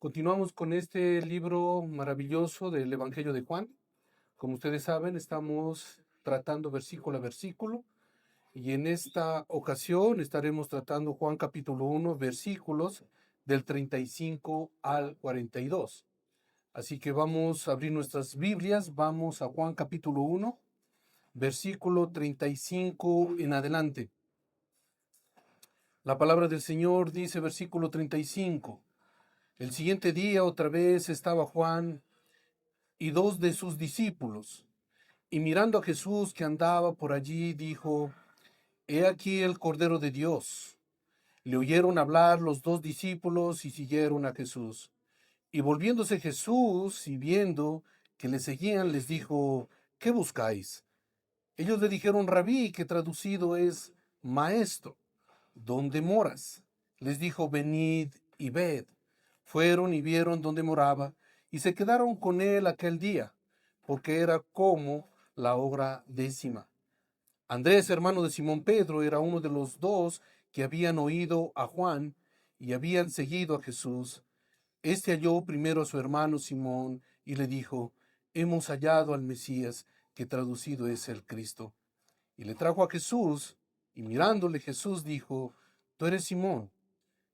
Continuamos con este libro maravilloso del Evangelio de Juan. Como ustedes saben, estamos tratando versículo a versículo y en esta ocasión estaremos tratando Juan capítulo 1, versículos del 35 al 42. Así que vamos a abrir nuestras Biblias, vamos a Juan capítulo 1, versículo 35 en adelante. La palabra del Señor dice, versículo 35. El siguiente día otra vez estaba Juan y dos de sus discípulos, y mirando a Jesús que andaba por allí, dijo: He aquí el Cordero de Dios. Le oyeron hablar los dos discípulos y siguieron a Jesús. Y volviéndose Jesús y viendo que le seguían, les dijo: ¿Qué buscáis? Ellos le dijeron: Rabí, que traducido es maestro, ¿dónde moras? Les dijo: Venid y ved. Fueron y vieron dónde moraba, y se quedaron con él aquel día, porque era como la hora 10. Andrés, hermano de Simón Pedro, era uno de los dos que habían oído a Juan y habían seguido a Jesús. Este halló primero a su hermano Simón y le dijo: Hemos hallado al Mesías, que traducido es el Cristo. Y le trajo a Jesús, y mirándole Jesús dijo: Tú eres Simón,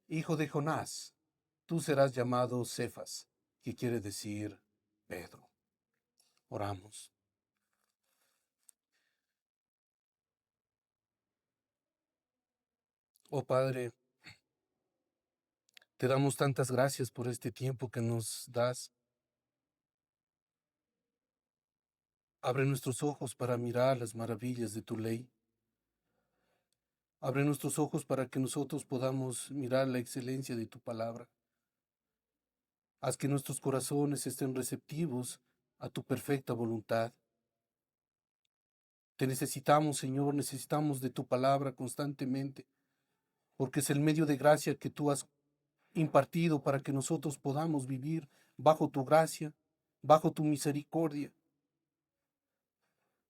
hijo de Jonás. Tú serás llamado Cefas, que quiere decir Pedro. Oramos. Oh Padre, te damos tantas gracias por este tiempo que nos das. Abre nuestros ojos para mirar las maravillas de tu ley. Abre nuestros ojos para que nosotros podamos mirar la excelencia de tu palabra. Haz que nuestros corazones estén receptivos a tu perfecta voluntad. Te necesitamos, Señor, necesitamos de tu palabra constantemente, porque es el medio de gracia que tú has impartido para que nosotros podamos vivir bajo tu gracia, bajo tu misericordia.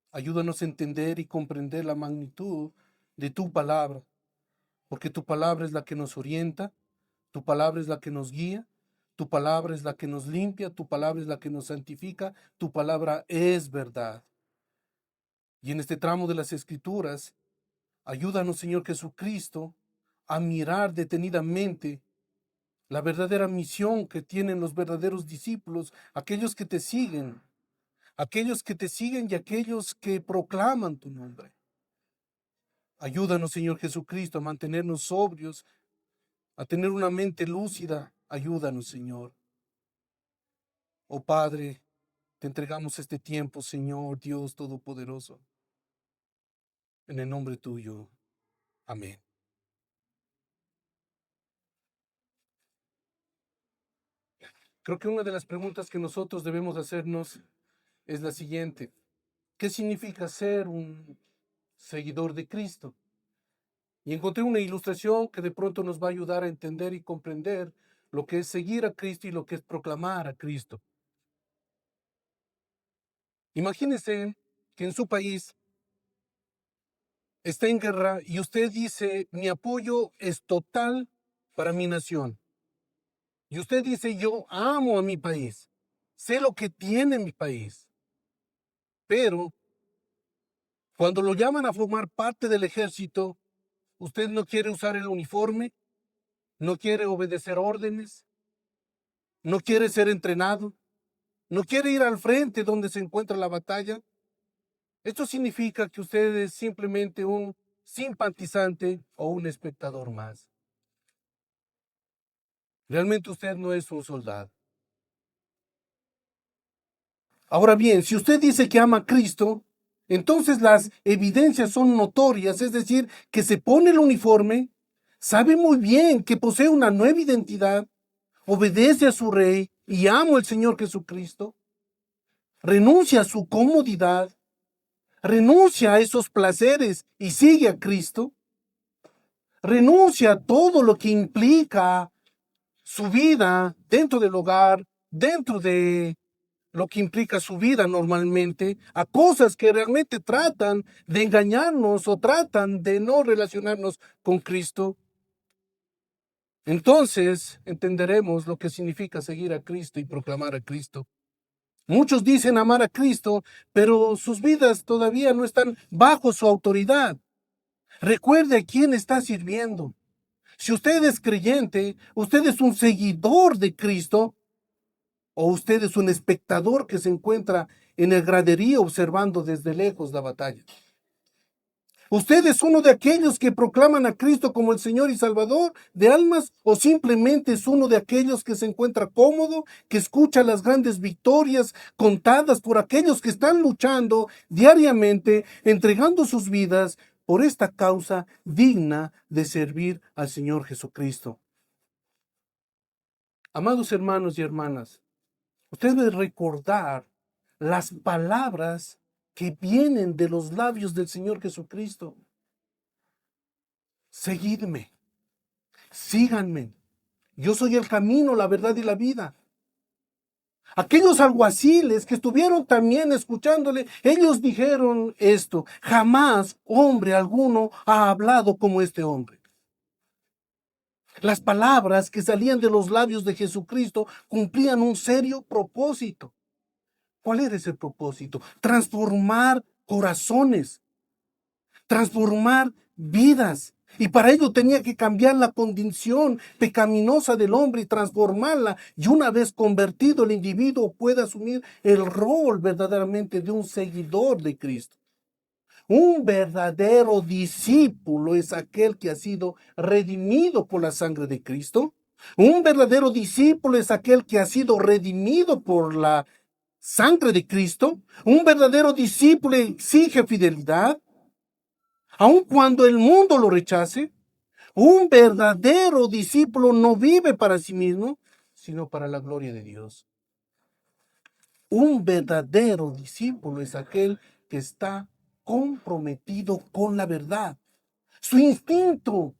Ayúdanos a entender y comprender la magnitud de tu palabra, porque tu palabra es la que nos orienta, tu palabra es la que nos guía, tu palabra es la que nos limpia, tu palabra es la que nos santifica, tu palabra es verdad. Y en este tramo de las Escrituras, ayúdanos, Señor Jesucristo, a mirar detenidamente la verdadera misión que tienen los verdaderos discípulos, aquellos que te siguen y aquellos que proclaman tu nombre. Ayúdanos, Señor Jesucristo, a mantenernos sobrios, a tener una mente lúcida. Ayúdanos, Señor. Oh Padre, te entregamos este tiempo, Señor Dios Todopoderoso. En el nombre tuyo. Amén. Creo que una de las preguntas que nosotros debemos hacernos es la siguiente: ¿qué significa ser un seguidor de Cristo? Y encontré una ilustración que de pronto nos va a ayudar a entender y comprender lo que es seguir a Cristo y lo que es proclamar a Cristo. Imagínese que en su país está en guerra y usted dice: mi apoyo es total para mi nación. Y usted dice: yo amo a mi país, sé lo que tiene mi país. Pero cuando lo llaman a formar parte del ejército, usted no quiere usar el uniforme, no quiere obedecer órdenes, no quiere ser entrenado, no quiere ir al frente donde se encuentra la batalla. Esto significa que usted es simplemente un simpatizante o un espectador más. Realmente usted no es un soldado. Ahora bien, si usted dice que ama a Cristo, entonces las evidencias son notorias, es decir, que se pone el uniforme, sabe muy bien que posee una nueva identidad, obedece a su rey y ama al Señor Jesucristo, renuncia a su comodidad, renuncia a esos placeres y sigue a Cristo, renuncia a todo lo que implica su vida dentro del hogar, dentro de lo que implica su vida normalmente, a cosas que realmente tratan de engañarnos o tratan de no relacionarnos con Cristo. Entonces entenderemos lo que significa seguir a Cristo y proclamar a Cristo. Muchos dicen amar a Cristo, pero sus vidas todavía no están bajo su autoridad. Recuerde a quién está sirviendo. Si usted es creyente, usted es un seguidor de Cristo, o usted es un espectador que se encuentra en el graderío observando desde lejos la batalla. ¿Usted es uno de aquellos que proclaman a Cristo como el Señor y Salvador de almas o simplemente es uno de aquellos que se encuentra cómodo, que escucha las grandes victorias contadas por aquellos que están luchando diariamente, entregando sus vidas por esta causa digna de servir al Señor Jesucristo? Amados hermanos y hermanas, usted debe recordar las palabras que vienen de los labios del Señor Jesucristo. Seguidme, síganme. Yo soy el camino, la verdad y la vida. Aquellos alguaciles que estuvieron también escuchándole, ellos dijeron esto: jamás hombre alguno ha hablado como este hombre. Las palabras que salían de los labios de Jesucristo cumplían un serio propósito. ¿Cuál era ese propósito? Transformar corazones, transformar vidas. Y para ello tenía que cambiar la condición pecaminosa del hombre y transformarla. Y una vez convertido, el individuo puede asumir el rol verdaderamente de un seguidor de Cristo. Un verdadero discípulo es aquel que ha sido redimido por la sangre de Cristo. Un verdadero discípulo es aquel que ha sido redimido por la sangre de Cristo. Un verdadero discípulo exige fidelidad, aun cuando el mundo lo rechace. Un verdadero discípulo no vive para sí mismo, sino para la gloria de Dios. Un verdadero discípulo es aquel que está comprometido con la verdad. Su instinto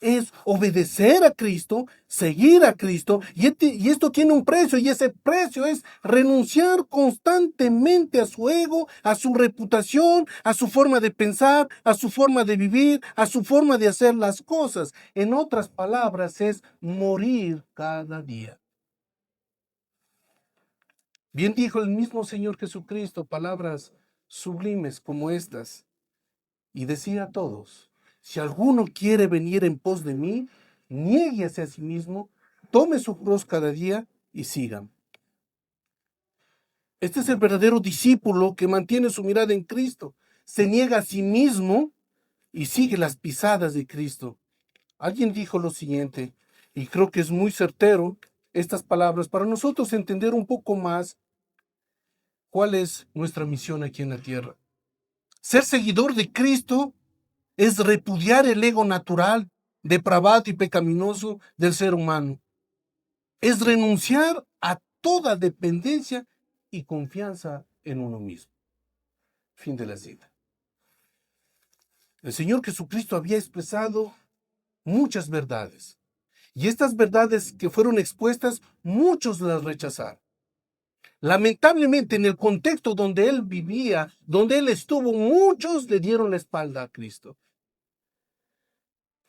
es obedecer a Cristo, seguir a Cristo, y esto tiene un precio, y ese precio es renunciar constantemente a su ego, a su reputación, a su forma de pensar, a su forma de vivir, a su forma de hacer las cosas. En otras palabras, es morir cada día. Bien dijo el mismo Señor Jesucristo palabras sublimes como estas, y decía a todos: si alguno quiere venir en pos de mí, niéguese a sí mismo, tome su cruz cada día y sígame. Este es el verdadero discípulo que mantiene su mirada en Cristo, se niega a sí mismo y sigue las pisadas de Cristo. Alguien dijo lo siguiente, y creo que es muy certero estas palabras para nosotros entender un poco más cuál es nuestra misión aquí en la tierra. Ser seguidor de Cristo es repudiar el ego natural, depravado y pecaminoso del ser humano. Es renunciar a toda dependencia y confianza en uno mismo. Fin de la cita. El Señor Jesucristo había expresado muchas verdades, y estas verdades que fueron expuestas, muchos las rechazaron. Lamentablemente, en el contexto donde él vivía, donde él estuvo, muchos le dieron la espalda a Cristo.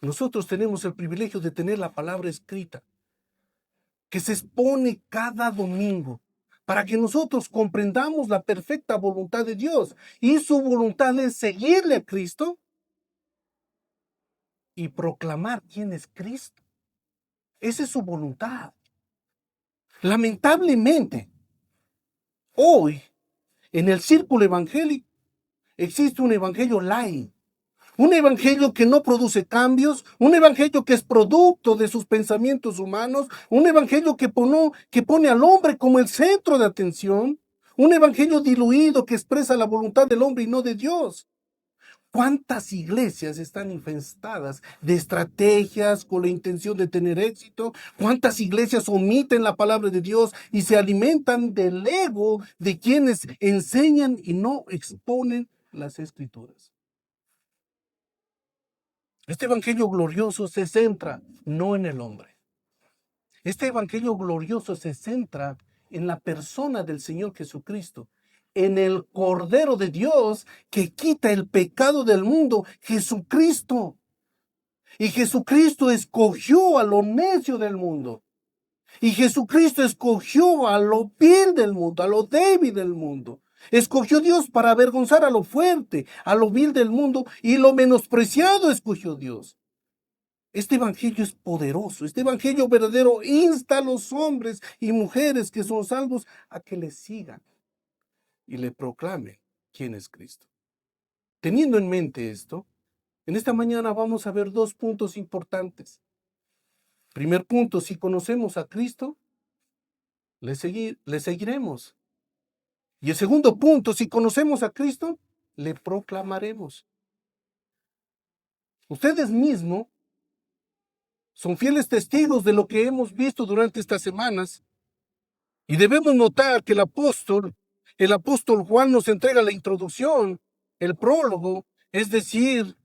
Nosotros tenemos el privilegio de tener la palabra escrita, que se expone cada domingo, para que nosotros comprendamos la perfecta voluntad de Dios. Y su voluntad es seguirle a Cristo y proclamar quién es Cristo. Esa es su voluntad. Lamentablemente, hoy, en el círculo evangélico, existe un evangelio light. Un evangelio que no produce cambios, un evangelio que es producto de sus pensamientos humanos, un evangelio que pone al hombre como el centro de atención, un evangelio diluido que expresa la voluntad del hombre y no de Dios. ¿Cuántas iglesias están infestadas de estrategias con la intención de tener éxito? ¿Cuántas iglesias omiten la palabra de Dios y se alimentan del ego de quienes enseñan y no exponen las escrituras? Este evangelio glorioso se centra no en el hombre. Este evangelio glorioso se centra en la persona del Señor Jesucristo, en el Cordero de Dios que quita el pecado del mundo, Jesucristo. Y Jesucristo escogió a lo necio del mundo. Y Jesucristo escogió a lo vil del mundo, a lo débil del mundo. Escogió Dios para avergonzar a lo fuerte, a lo vil del mundo, y lo menospreciado escogió Dios. Este evangelio es poderoso. Este evangelio verdadero insta a los hombres y mujeres que son salvos a que le sigan y le proclamen quién es Cristo. Teniendo en mente esto, en esta mañana vamos a ver dos puntos importantes. Primer punto, si conocemos a Cristo, le seguiremos. Y el segundo punto, si conocemos a Cristo, le proclamaremos. Ustedes mismos son fieles testigos de lo que hemos visto durante estas semanas. Y debemos notar que el apóstol Juan nos entrega la introducción, el prólogo, es decir,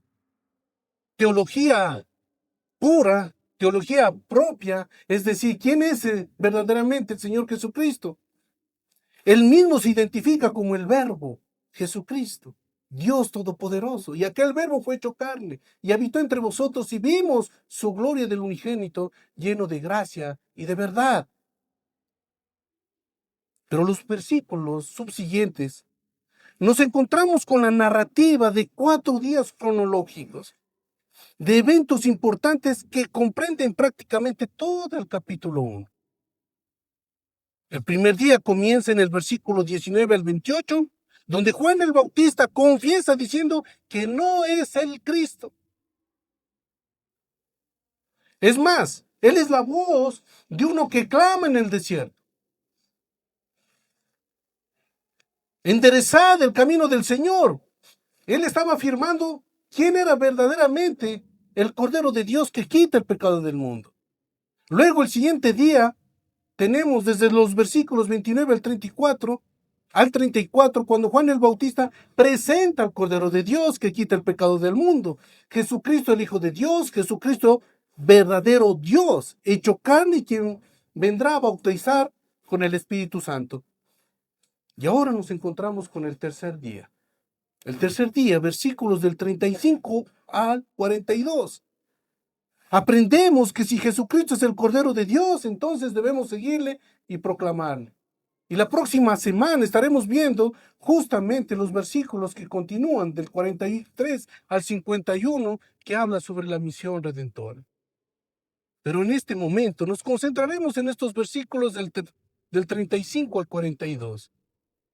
teología pura, teología propia, es decir, ¿quién es verdaderamente el Señor Jesucristo? Él mismo se identifica como el Verbo, Jesucristo, Dios Todopoderoso. Y aquel Verbo fue hecho carne y habitó entre vosotros y vimos su gloria del unigénito lleno de gracia y de verdad. Pero los versículos subsiguientes nos encontramos con la narrativa de 4 días cronológicos de eventos importantes que comprenden prácticamente todo el capítulo 1. El primer día comienza en el versículo 19 al 28, donde Juan el Bautista confiesa diciendo que no es el Cristo. Es más, él es la voz de uno que clama en el desierto. Enderezad el camino del Señor. Él estaba afirmando quién era verdaderamente el Cordero de Dios que quita el pecado del mundo. Luego, el siguiente día, tenemos desde los versículos 29 al 34, cuando Juan el Bautista presenta al Cordero de Dios que quita el pecado del mundo. Jesucristo, el Hijo de Dios, Jesucristo, verdadero Dios, hecho carne, quien vendrá a bautizar con el Espíritu Santo. Y ahora nos encontramos con el tercer día. El tercer día, versículos del 35 al 42. Aprendemos que si Jesucristo es el Cordero de Dios, entonces debemos seguirle y proclamarle. Y la próxima semana estaremos viendo justamente los versículos que continúan del 43 al 51, que habla sobre la misión redentora. Pero en este momento nos concentraremos en estos versículos del 35 al 42.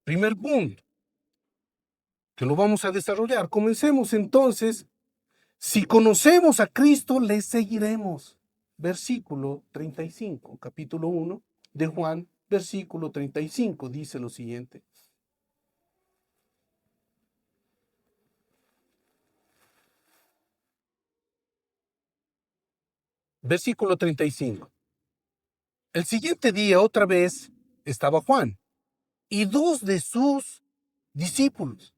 Primer punto, que lo vamos a desarrollar. Comencemos entonces. Si conocemos a Cristo, le seguiremos. Versículo 35, capítulo 1 de Juan, versículo 35, dice lo siguiente. Versículo 35. El siguiente día otra vez estaba Juan y 2 de sus discípulos.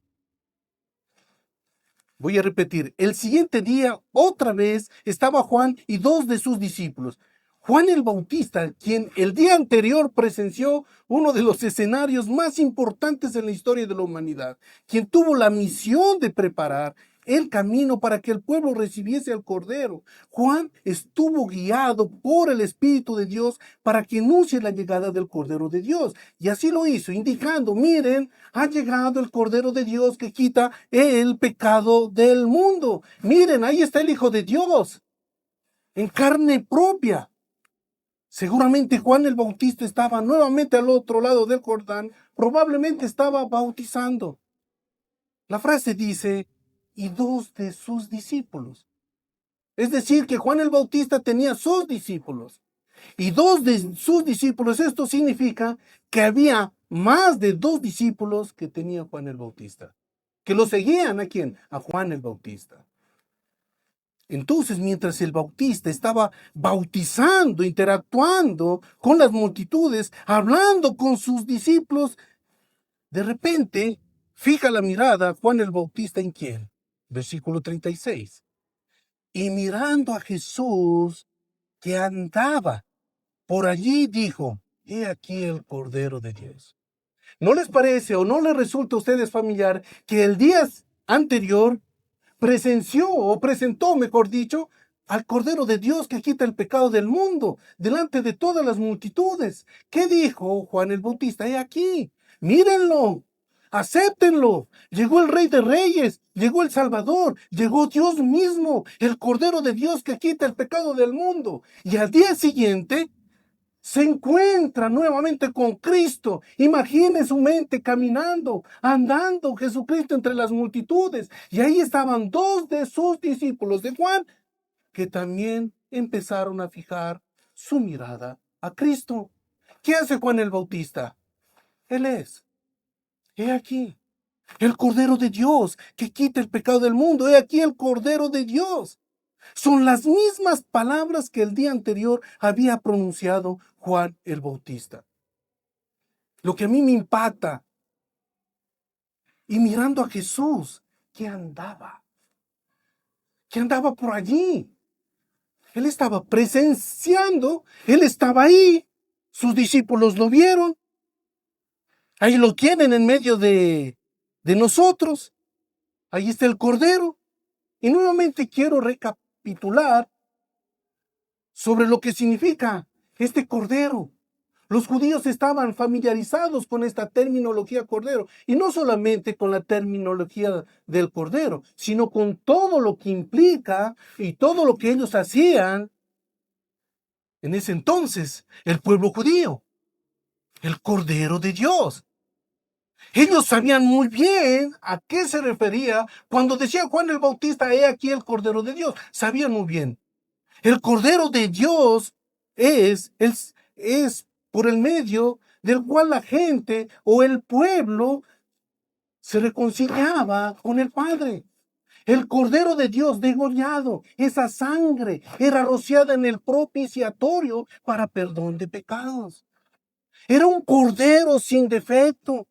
Voy a repetir, el siguiente día otra vez estaba Juan y 2 de sus discípulos. Juan el Bautista, quien el día anterior presenció uno de los escenarios más importantes en la historia de la humanidad, quien tuvo la misión de preparar el camino para que el pueblo recibiese al Cordero. Juan estuvo guiado por el Espíritu de Dios para que anuncie la llegada del Cordero de Dios. Y así lo hizo, indicando, miren, ha llegado el Cordero de Dios que quita el pecado del mundo. Miren, ahí está el Hijo de Dios, en carne propia. Seguramente Juan el Bautista estaba nuevamente al otro lado del Jordán, probablemente estaba bautizando. La frase dice, y 2 de sus discípulos. Es decir, que Juan el Bautista tenía sus discípulos. Y 2 de sus discípulos, esto significa que había más de 2 discípulos que tenía Juan el Bautista. Que lo seguían, ¿a quién? A Juan el Bautista. Entonces, mientras el Bautista estaba bautizando, interactuando con las multitudes, hablando con sus discípulos, de repente fija la mirada Juan el Bautista en quién. Versículo 36. Y mirando a Jesús que andaba por allí, dijo, he aquí el Cordero de Dios. ¿No les parece o no les resulta a ustedes familiar que el día anterior presenció, o presentó, mejor dicho, al Cordero de Dios que quita el pecado del mundo, delante de todas las multitudes. ¿Qué dijo Juan el Bautista? He aquí, mírenlo, acéptenlo. Llegó el Rey de Reyes, llegó el Salvador, llegó Dios mismo, el Cordero de Dios que quita el pecado del mundo. Y al día siguiente se encuentra nuevamente con Cristo. Imagine su mente caminando, andando Jesucristo entre las multitudes. Y ahí estaban dos de sus discípulos de Juan, que también empezaron a fijar su mirada a Cristo. ¿Qué hace Juan el Bautista? Él es, he aquí, el Cordero de Dios que quita el pecado del mundo. He aquí el Cordero de Dios. Son las mismas palabras que el día anterior había pronunciado Juan el Bautista. Lo que a mí me impacta, y mirando a Jesús, que andaba por allí. Él estaba presenciando, él estaba ahí, sus discípulos lo vieron, ahí lo tienen en medio de nosotros, ahí está el Cordero. Y nuevamente quiero recapitular sobre lo que significa este Cordero. Los judíos estaban familiarizados con esta terminología Cordero, y no solamente con la terminología del Cordero, sino con todo lo que implica y todo lo que ellos hacían en ese entonces, el pueblo judío, el Cordero de Dios. Ellos sabían muy bien a qué se refería cuando decía Juan el Bautista, he aquí el Cordero de Dios. Sabían muy bien. El Cordero de Dios es por el medio del cual la gente o el pueblo se reconciliaba con el Padre. El Cordero de Dios degollado, esa sangre era rociada en el propiciatorio para perdón de pecados. Era un cordero sin defecto.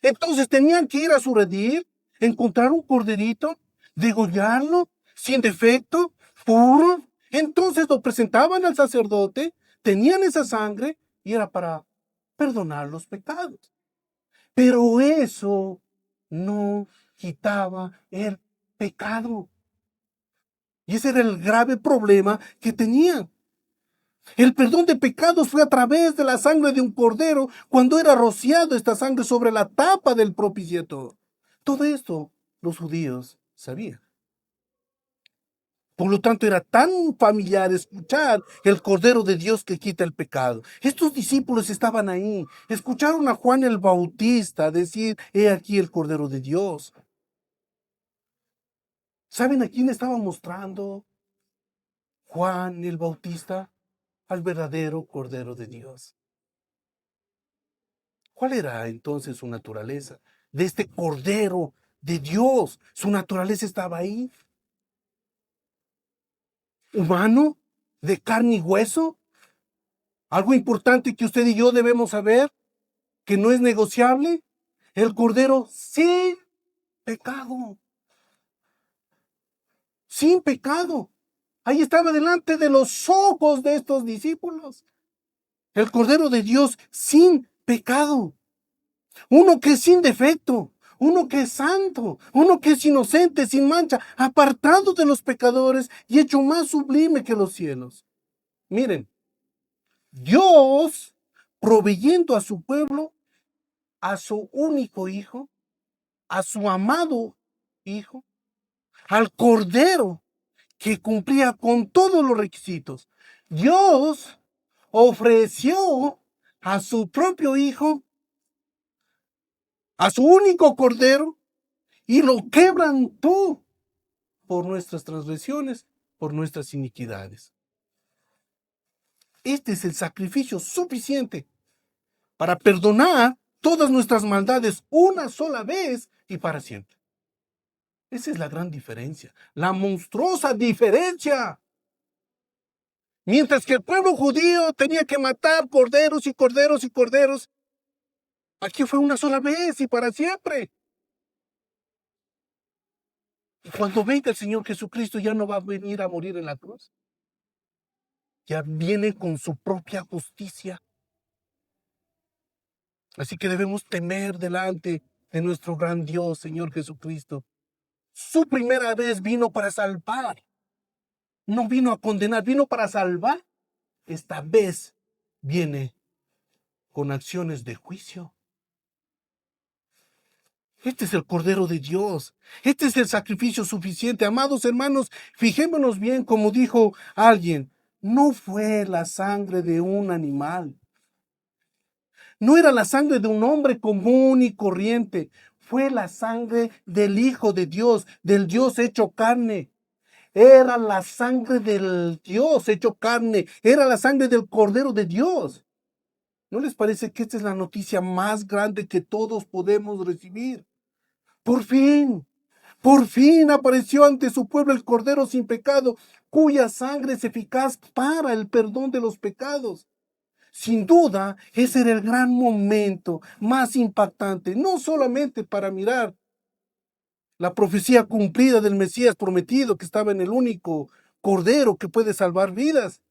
Entonces tenían que ir a su redil, encontrar un corderito, degollarlo, sin defecto, puro. Entonces lo presentaban al sacerdote, tenían esa sangre y era para perdonar los pecados. Pero eso no quitaba el pecado. Y ese era el grave problema que tenían. El perdón de pecados fue a través de la sangre de un cordero cuando era rociado esta sangre sobre la tapa del propiciatorio. Todo esto los judíos sabían. Por lo tanto, era tan familiar escuchar el Cordero de Dios que quita el pecado. Estos discípulos estaban ahí, escucharon a Juan el Bautista decir, he aquí el Cordero de Dios. ¿Saben a quién estaba mostrando Juan el Bautista? Al verdadero Cordero de Dios. ¿Cuál era entonces su naturaleza? De este Cordero de Dios, su naturaleza estaba ahí. Humano, de carne y hueso. Algo importante que usted y yo debemos saber, que no es negociable. El Cordero sin pecado. Sin pecado. Ahí estaba delante de los ojos de estos discípulos. El Cordero de Dios sin pecado. Uno que es sin defecto, uno que es santo, uno que es inocente, sin mancha, apartado de los pecadores y hecho más sublime que los cielos. Miren, Dios proveyendo a su pueblo, a su único hijo, a su amado hijo, al Cordero que cumplía con todos los requisitos. Dios ofreció a su propio hijo, a su único Cordero, y lo quebrantó por nuestras transgresiones, por nuestras iniquidades. Este es el sacrificio suficiente para perdonar todas nuestras maldades una sola vez y para siempre. Esa es la gran diferencia, la monstruosa diferencia. Mientras que el pueblo judío tenía que matar corderos y corderos y corderos, aquí fue una sola vez y para siempre. Y cuando venga el Señor Jesucristo ya no va a venir a morir en la cruz. Ya viene con su propia justicia. Así que debemos temer delante de nuestro gran Dios, Señor Jesucristo. Su primera vez vino para salvar. no vino a condenar, vino para salvar. Esta vez viene con acciones de juicio. Este es el Cordero de Dios. Este es el sacrificio suficiente. Amados hermanos, fijémonos bien, como dijo alguien, no fue la sangre de un animal. No era la sangre de un hombre común y corriente. Fue la sangre del Hijo de Dios, del Dios hecho carne. Era la sangre del Dios hecho carne. Era la sangre del Cordero de Dios. ¿No les parece que esta es la noticia más grande que todos podemos recibir? Por fin apareció ante su pueblo el Cordero sin pecado, cuya sangre es eficaz para el perdón de los pecados. Sin duda, ese era el gran momento más impactante, no solamente para mirar la profecía cumplida del Mesías prometido que estaba en el único Cordero que puede salvar vidas,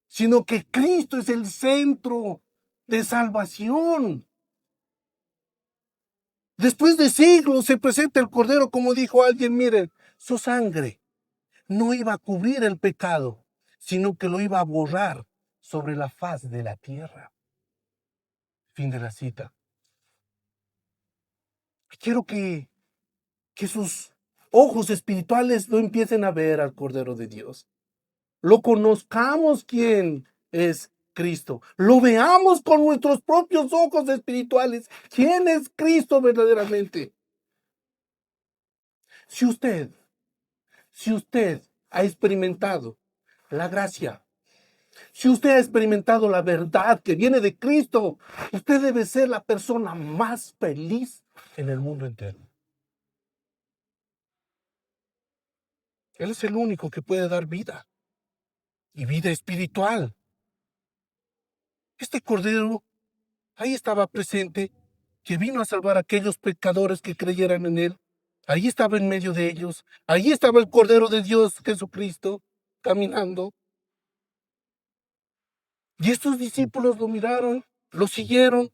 sino que Cristo es el centro de salvación. Después de siglos se presenta el Cordero, como dijo alguien, miren, su sangre no iba a cubrir el pecado, sino que lo iba a borrar sobre la faz de la tierra. Fin de la cita. Quiero que sus ojos espirituales no empiecen a ver al Cordero de Dios. Lo conozcamos quién es Cristo. Lo veamos con nuestros propios ojos espirituales. ¿Quién es Cristo verdaderamente? Si usted ha experimentado la gracia, si usted ha experimentado la verdad que viene de Cristo, usted debe ser la persona más feliz en el mundo entero. Él es el único que puede dar vida y vida espiritual. Este Cordero ahí estaba presente, que vino a salvar a aquellos pecadores que creyeran en Él. Ahí estaba en medio de ellos. Ahí estaba el Cordero de Dios, Jesucristo, caminando. Y estos discípulos lo miraron, lo siguieron.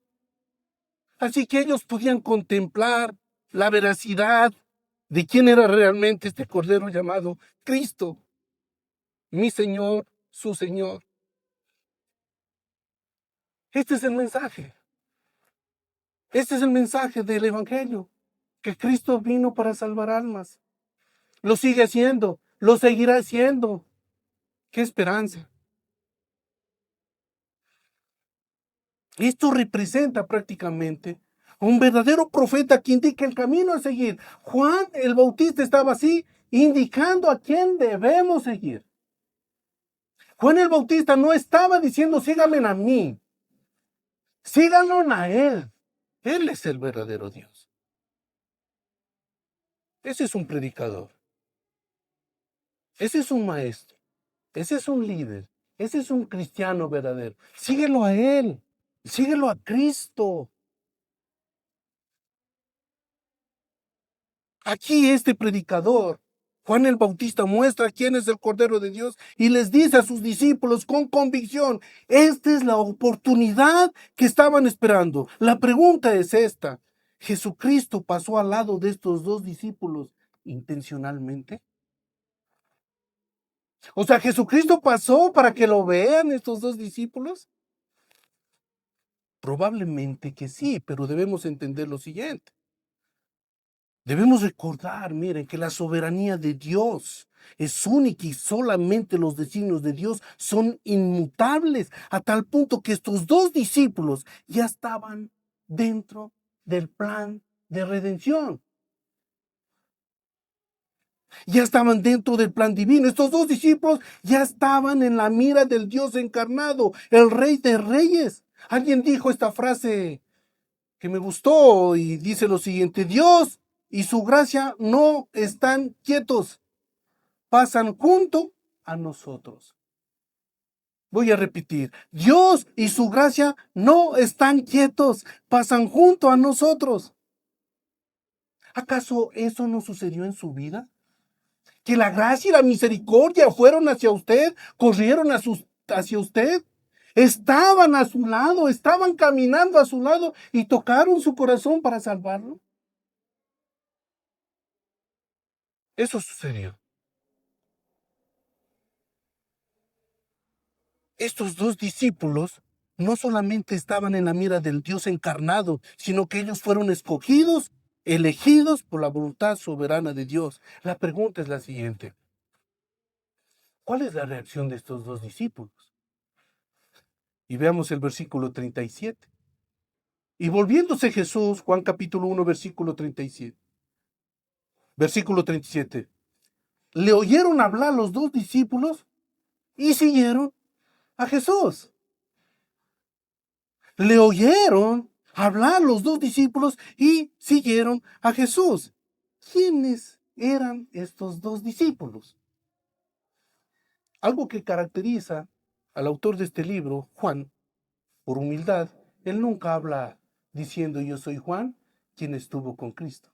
Así que ellos podían contemplar la veracidad de quién era realmente este Cordero llamado Cristo, mi Señor, su Señor. Este es el mensaje. Este es el mensaje del Evangelio, que Cristo vino para salvar almas. Lo sigue haciendo, lo seguirá haciendo. ¡Qué esperanza! Esto representa prácticamente a un verdadero profeta que indica el camino a seguir. Juan el Bautista estaba así, indicando a quién debemos seguir. Juan el Bautista no estaba diciendo, síganme a mí, síganlo a Él. Él es el verdadero Dios. Ese es un predicador. Ese es un maestro. Ese es un líder. Ese es un cristiano verdadero. Síguelo a Él. Síguelo a Cristo. Aquí este predicador, Juan el Bautista, muestra quién es el Cordero de Dios y les dice a sus discípulos con convicción, esta es la oportunidad que estaban esperando. La pregunta es esta, ¿Jesucristo pasó al lado de estos dos discípulos intencionalmente? O sea, ¿Jesucristo pasó para que lo vean estos dos discípulos? Probablemente que sí, pero debemos entender lo siguiente. Debemos recordar, miren, que la soberanía de Dios es única y solamente los designios de Dios son inmutables, a tal punto que estos dos discípulos ya estaban dentro del plan de redención. Ya estaban dentro del plan divino. Estos dos discípulos ya estaban en la mira del Dios encarnado, el Rey de Reyes. Alguien dijo esta frase que me gustó y dice lo siguiente: Dios y su gracia no están quietos, pasan junto a nosotros. Voy a repetir, Dios y su gracia no están quietos, pasan junto a nosotros. ¿Acaso eso no sucedió en su vida? Que la gracia y la misericordia fueron hacia usted, corrieron hacia usted, estaban a su lado, estaban caminando a su lado y tocaron su corazón para salvarlo. Eso sucedió. Estos dos discípulos no solamente estaban en la mira del Dios encarnado, sino que ellos fueron escogidos, elegidos por la voluntad soberana de Dios. La pregunta es la siguiente: ¿cuál es la reacción de estos dos discípulos? Y veamos el versículo 37. Y volviéndose Jesús, Juan capítulo 1, versículo 37. Versículo 37. Le oyeron hablar los dos discípulos y siguieron a Jesús. Le oyeron hablar los dos discípulos y siguieron a Jesús. ¿Quiénes eran estos dos discípulos? Algo que caracteriza al autor de este libro, Juan, por humildad, él nunca habla diciendo yo soy Juan, quien estuvo con Cristo.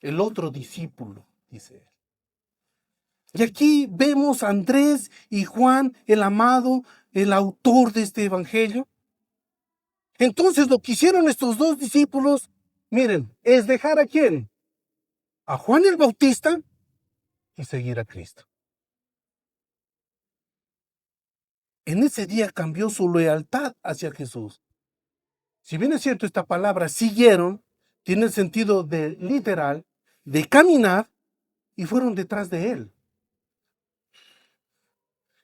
El otro discípulo, dice él. Y aquí vemos a Andrés y Juan, el amado, el autor de este evangelio. Entonces lo que hicieron estos dos discípulos, miren, es dejar ¿a quién? A Juan el Bautista y seguir a Cristo. En ese día cambió su lealtad hacia Jesús. Si bien es cierto, esta palabra siguieron tiene el sentido de literal, de caminar, y fueron detrás de él.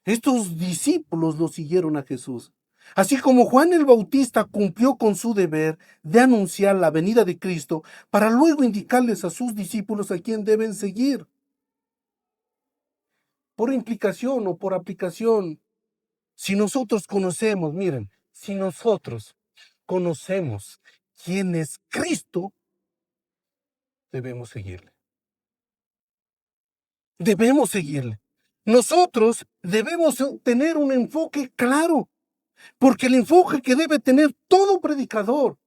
Estos discípulos lo siguieron a Jesús. Así como Juan el Bautista cumplió con su deber de anunciar la venida de Cristo para luego indicarles a sus discípulos a quién deben seguir. Por implicación o por aplicación, si nosotros conocemos, miren, si nosotros conocemos quién es Cristo, debemos seguirle. Debemos seguirle. Nosotros debemos tener un enfoque claro, porque el enfoque que debe tener todo predicador,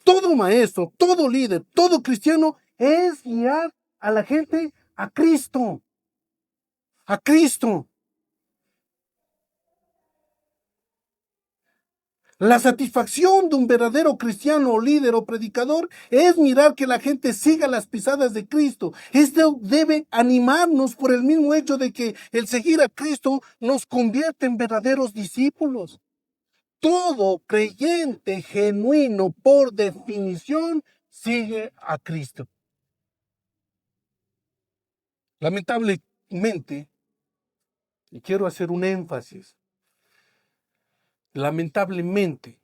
todo maestro, todo líder, todo cristiano, es guiar a la gente a Cristo. A Cristo. La satisfacción de un verdadero cristiano o líder o predicador es mirar que la gente siga las pisadas de Cristo. Esto debe animarnos por el mismo hecho de que el seguir a Cristo nos convierte en verdaderos discípulos. Todo creyente genuino, por definición, sigue a Cristo. Lamentablemente, y quiero hacer un énfasis, lamentablemente,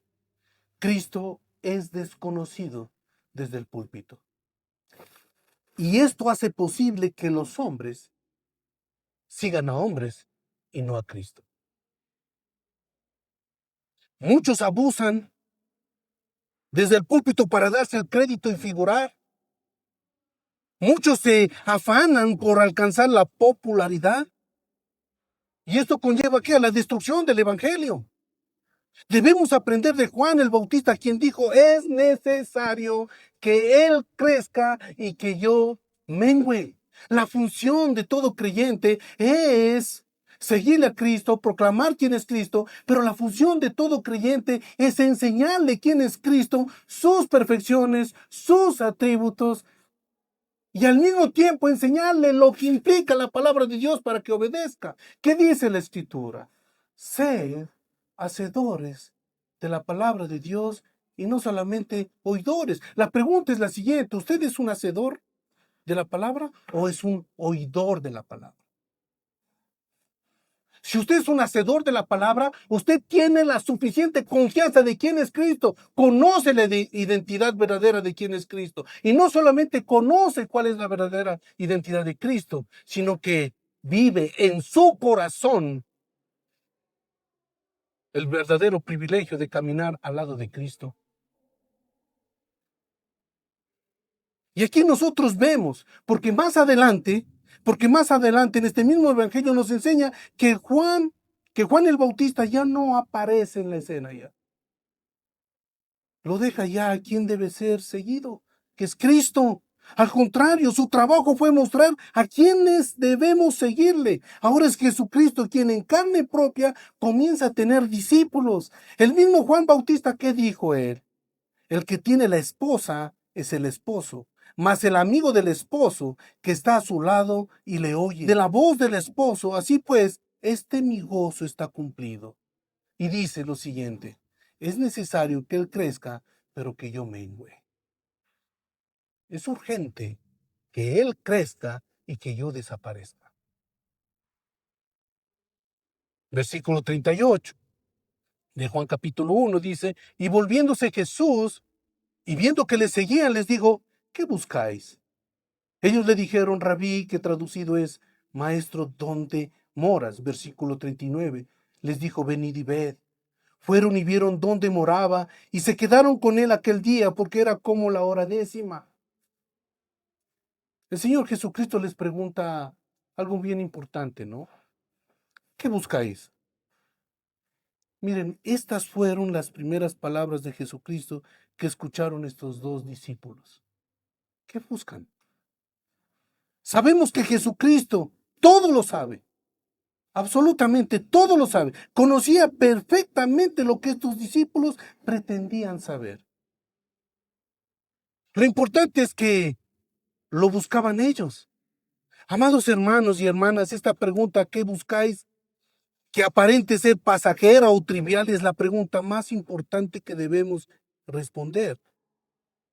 Cristo es desconocido desde el púlpito. Y esto hace posible que los hombres sigan a hombres y no a Cristo. Muchos abusan desde el púlpito para darse el crédito y figurar. Muchos se afanan por alcanzar la popularidad. Y esto conlleva ¿qué? A la destrucción del evangelio. Debemos aprender de Juan el Bautista, quien dijo, es necesario que él crezca y que yo mengüe. La función de todo creyente es seguirle a Cristo, proclamar quién es Cristo, pero la función de todo creyente es enseñarle quién es Cristo, sus perfecciones, sus atributos, y al mismo tiempo enseñarle lo que implica la palabra de Dios para que obedezca. ¿Qué dice la Escritura? Sed hacedores de la palabra de Dios y no solamente oidores. La pregunta es la siguiente: ¿usted es un hacedor de la palabra o es un oidor de la palabra? Si usted es un hacedor de la palabra, usted tiene la suficiente confianza de quién es Cristo, conoce la identidad verdadera de quién es Cristo. Y no solamente conoce cuál es la verdadera identidad de Cristo, sino que vive en su corazón el verdadero privilegio de caminar al lado de Cristo. Y aquí nosotros vemos, porque más adelante en este mismo evangelio nos enseña que Juan el Bautista ya no aparece en la escena ya. Lo deja ya a quien debe ser seguido, que es Cristo. Al contrario, su trabajo fue mostrar a quienes debemos seguirle. Ahora es Jesucristo quien en carne propia comienza a tener discípulos. El mismo Juan Bautista, ¿qué dijo él? El que tiene la esposa es el esposo, mas el amigo del esposo que está a su lado y le oye de la voz del esposo. Así pues, mi gozo está cumplido. Y dice lo siguiente, es necesario que Él crezca, pero que yo mengüe. Es urgente que Él crezca y que yo desaparezca. Versículo 38 de Juan capítulo 1 dice, y volviéndose Jesús, y viendo que le seguían, les dijo, ¿qué buscáis? Ellos le dijeron, Rabí, que traducido es, Maestro, ¿dónde moras? Versículo 39. Les dijo, venid y ved. Fueron y vieron dónde moraba, y se quedaron con él aquel día, porque era como la hora 10. El Señor Jesucristo les pregunta algo bien importante, ¿no? ¿Qué buscáis? Miren, estas fueron las primeras palabras de Jesucristo que escucharon estos dos discípulos. ¿Qué buscan? Sabemos que Jesucristo todo lo sabe, absolutamente todo lo sabe. Conocía perfectamente lo que estos discípulos pretendían saber. Lo importante es que lo buscaban ellos. Amados hermanos y hermanas, esta pregunta, ¿qué buscáis? Que aparente ser pasajera o trivial, es la pregunta más importante que debemos responder.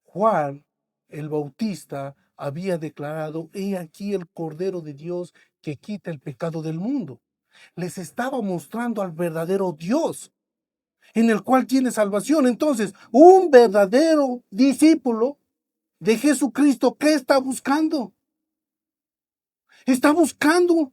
Juan el Bautista había declarado, he aquí el Cordero de Dios que quita el pecado del mundo. Les estaba mostrando al verdadero Dios, en el cual tiene salvación. Entonces, un verdadero discípulo de Jesucristo, ¿qué está buscando? Está buscando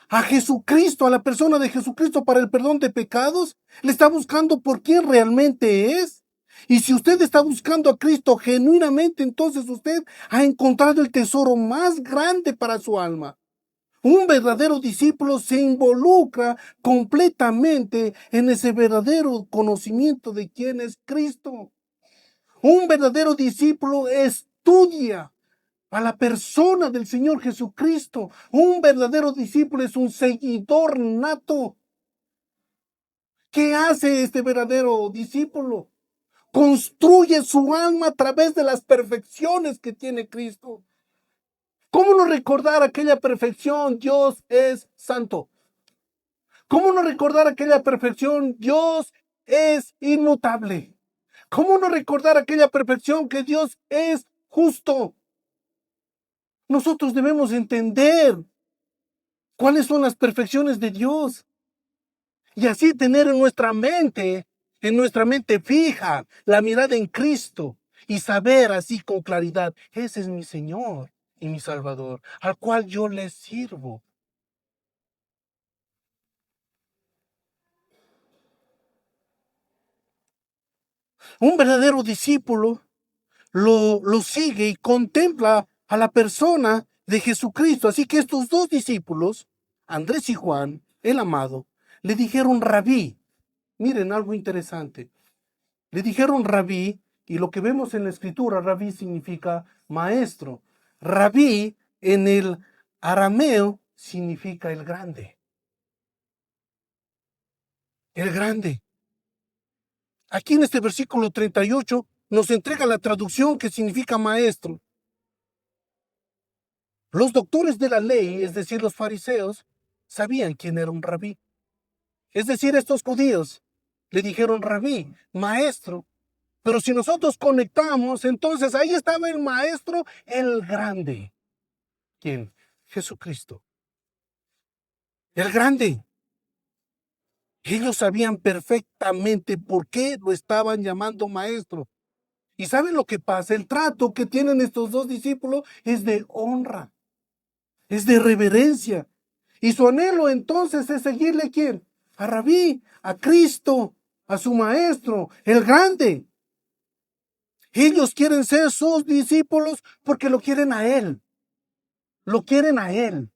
a Jesucristo, a la persona de Jesucristo para el perdón de pecados. Le está buscando por quién realmente es. Y si usted está buscando a Cristo genuinamente, entonces usted ha encontrado el tesoro más grande para su alma. Un verdadero discípulo se involucra completamente en ese verdadero conocimiento de quién es Cristo. Un verdadero discípulo estudia a la persona del Señor Jesucristo. Un verdadero discípulo es un seguidor nato. ¿Qué hace este verdadero discípulo? Construye su alma a través de las perfecciones que tiene Cristo. ¿Cómo no recordar aquella perfección? Dios es santo. ¿Cómo no recordar aquella perfección? Dios es inmutable. ¿Cómo no recordar aquella perfección que Dios es justo? Nosotros debemos entender cuáles son las perfecciones de Dios y así tener en nuestra mente fija la mirada en Cristo y saber así con claridad, ese es mi Señor y mi Salvador, al cual yo le sirvo. Un verdadero discípulo lo sigue y contempla a la persona de Jesucristo. Así que estos dos discípulos, Andrés y Juan, el amado, le dijeron Rabí. Miren algo interesante. Le dijeron Rabí, y lo que vemos en la escritura, Rabí significa maestro. Rabí en el arameo significa el grande. El grande. Aquí en este versículo 38 nos entrega la traducción que significa maestro. Los doctores de la ley, es decir, los fariseos, sabían quién era un rabí. Es decir, estos judíos le dijeron rabí, maestro. Pero si nosotros conectamos, entonces ahí estaba el maestro, el grande. ¿Quién? Jesucristo. El grande. Ellos sabían perfectamente por qué lo estaban llamando maestro. ¿Y saben lo que pasa? El trato que tienen estos dos discípulos es de honra, es de reverencia. Y su anhelo entonces es seguirle, ¿quién? A Rabí, a Cristo, a su maestro, el grande. Ellos quieren ser sus discípulos porque lo quieren a Él. Lo quieren a Él.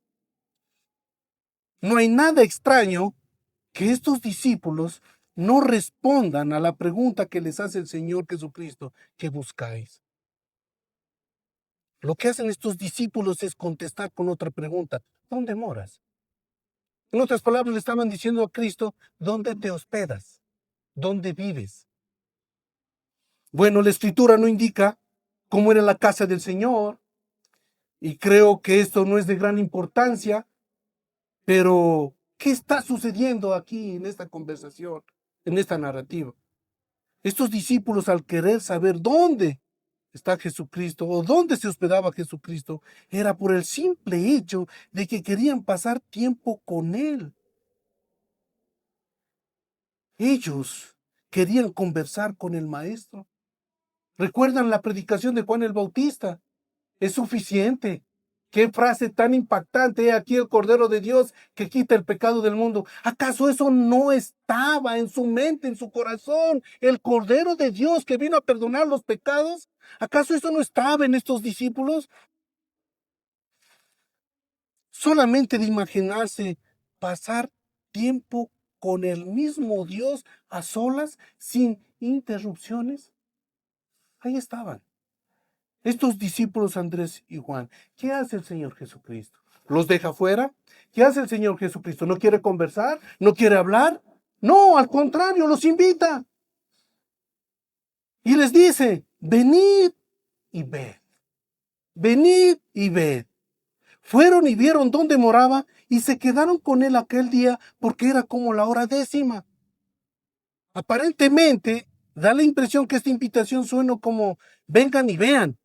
No hay nada extraño que estos discípulos no respondan a la pregunta que les hace el Señor Jesucristo. ¿Qué buscáis? Lo que hacen estos discípulos es contestar con otra pregunta. ¿Dónde moras? En otras palabras, le estaban diciendo a Cristo, ¿dónde te hospedas? ¿Dónde vives? Bueno, la escritura no indica cómo era la casa del Señor, y creo que esto no es de gran importancia, pero ¿Qué está sucediendo aquí en esta conversación, en esta narrativa? Estos discípulos, al querer saber dónde está Jesucristo o dónde se hospedaba Jesucristo, era por el simple hecho de que querían pasar tiempo con Él. Ellos querían conversar con el Maestro. ¿Recuerdan la predicación de Juan el Bautista? Es suficiente. Qué frase tan impactante. He aquí el Cordero de Dios que quita el pecado del mundo. ¿Acaso eso no estaba en su mente, en su corazón? El Cordero de Dios que vino a perdonar los pecados. ¿Acaso eso no estaba en estos discípulos? Solamente de imaginarse pasar tiempo con el mismo Dios a solas, sin interrupciones. Ahí estaban. Estos discípulos Andrés y Juan, ¿qué hace el Señor Jesucristo? ¿Los deja fuera? ¿Qué hace el Señor Jesucristo? ¿No quiere conversar? ¿No quiere hablar? No, al contrario, los invita. Y les dice, venid y ved. Venid y ved. Fueron y vieron dónde moraba y se quedaron con él aquel día porque era como la hora 10. Aparentemente, da la impresión que esta invitación suena como vengan y vean.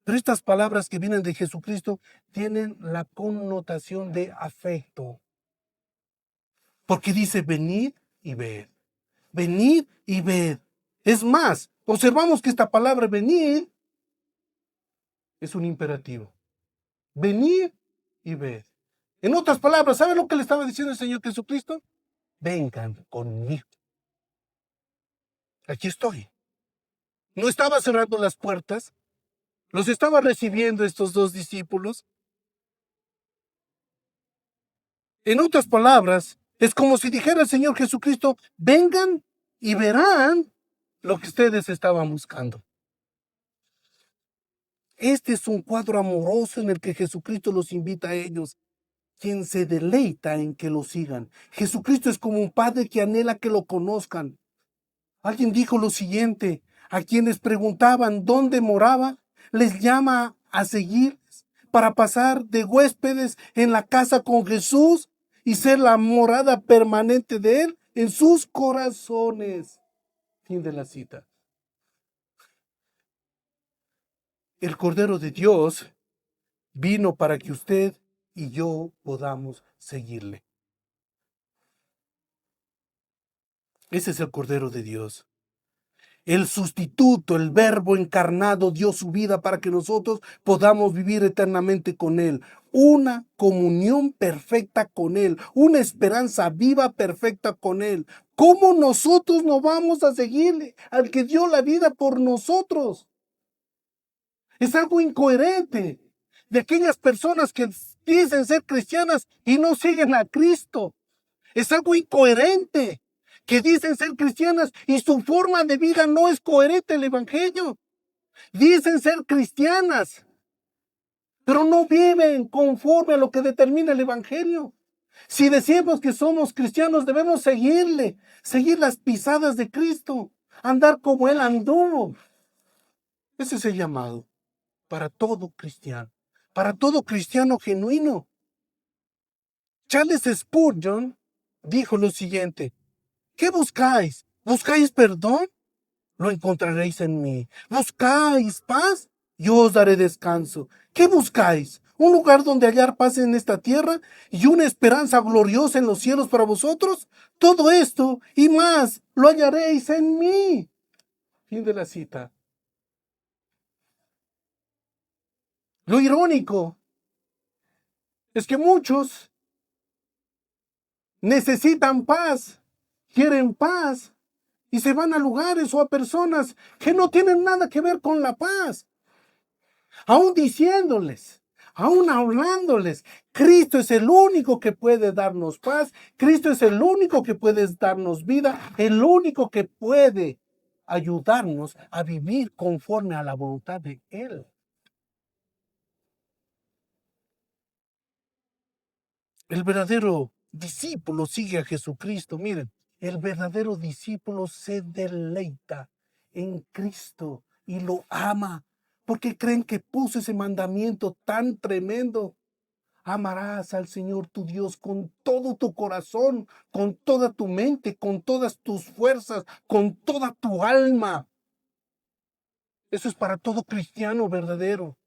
Pero estas palabras que vienen de Jesucristo tienen la connotación de afecto. Porque dice, venid y ved. Venid y ved. Es más, observamos que esta palabra venid es un imperativo. Venid y ved. En otras palabras, ¿saben lo que le estaba diciendo el Señor Jesucristo? Vengan conmigo. Aquí estoy. No estaba cerrando las puertas. Los estaba recibiendo estos dos discípulos. En otras palabras, es como si dijera el Señor Jesucristo, vengan y verán lo que ustedes estaban buscando. Este es un cuadro amoroso en el que Jesucristo los invita a ellos, quien se deleita en que lo sigan. Jesucristo es como un padre que anhela que lo conozcan. Alguien dijo lo siguiente, a quienes preguntaban dónde moraba, les llama a seguirles para pasar de huéspedes en la casa con Jesús y ser la morada permanente de Él en sus corazones. Fin de la cita. El Cordero de Dios vino para que usted y yo podamos seguirle. Ese es el Cordero de Dios. El sustituto, el Verbo encarnado, dio su vida para que nosotros podamos vivir eternamente con Él. Una comunión perfecta con Él, una esperanza viva perfecta con Él. ¿Cómo nosotros no vamos a seguirle al que dio la vida por nosotros? Es algo incoherente de aquellas personas que dicen ser cristianas y no siguen a Cristo. Es algo incoherente que dicen ser cristianas y su forma de vida no es coherente al Evangelio. Dicen ser cristianas, pero no viven conforme a lo que determina el Evangelio. Si decimos que somos cristianos, debemos seguirle, seguir las pisadas de Cristo, andar como Él anduvo. Ese es el llamado para todo cristiano genuino. Charles Spurgeon dijo lo siguiente, ¿qué buscáis? ¿Buscáis perdón? Lo encontraréis en mí. ¿Buscáis paz? Yo os daré descanso. ¿Qué buscáis? ¿Un lugar donde hallar paz en esta tierra y una esperanza gloriosa en los cielos para vosotros? Todo esto y más lo hallaréis en mí. Fin de la cita. Lo irónico es que muchos necesitan paz, quieren paz, y se van a lugares o a personas que no tienen nada que ver con la paz. Aún diciéndoles, aún hablándoles, Cristo es el único que puede darnos paz, Cristo es el único que puede darnos vida, el único que puede ayudarnos a vivir conforme a la voluntad de Él. El verdadero discípulo sigue a Jesucristo. Miren, el verdadero discípulo se deleita en Cristo y lo ama. ¿Por qué creen que puso ese mandamiento tan tremendo? Amarás al Señor tu Dios con todo tu corazón, con toda tu mente, con todas tus fuerzas, con toda tu alma. Eso es para todo cristiano verdadero.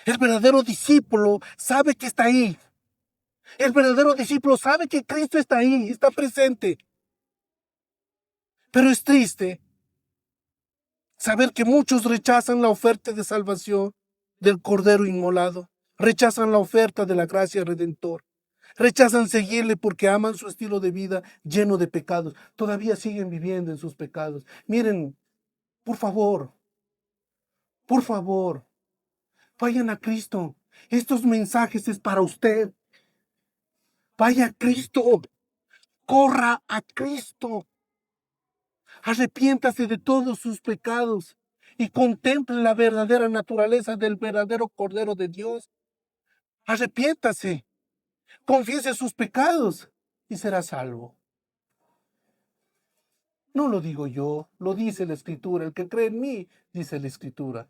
El verdadero discípulo sabe que está ahí. El verdadero discípulo sabe que Cristo está ahí, está presente. Pero es triste saber que muchos rechazan la oferta de salvación del Cordero inmolado. Rechazan la oferta de la gracia redentora. Rechazan seguirle porque aman su estilo de vida lleno de pecados. Todavía siguen viviendo en sus pecados. Miren, por favor, vayan a Cristo. Estos mensajes es para usted. Vaya a Cristo. Corra a Cristo. Arrepiéntase de todos sus pecados y contemple la verdadera naturaleza del verdadero Cordero de Dios. Arrepiéntase, confiese sus pecados y será salvo. No lo digo yo, lo dice la Escritura. El que cree en mí, dice la Escritura,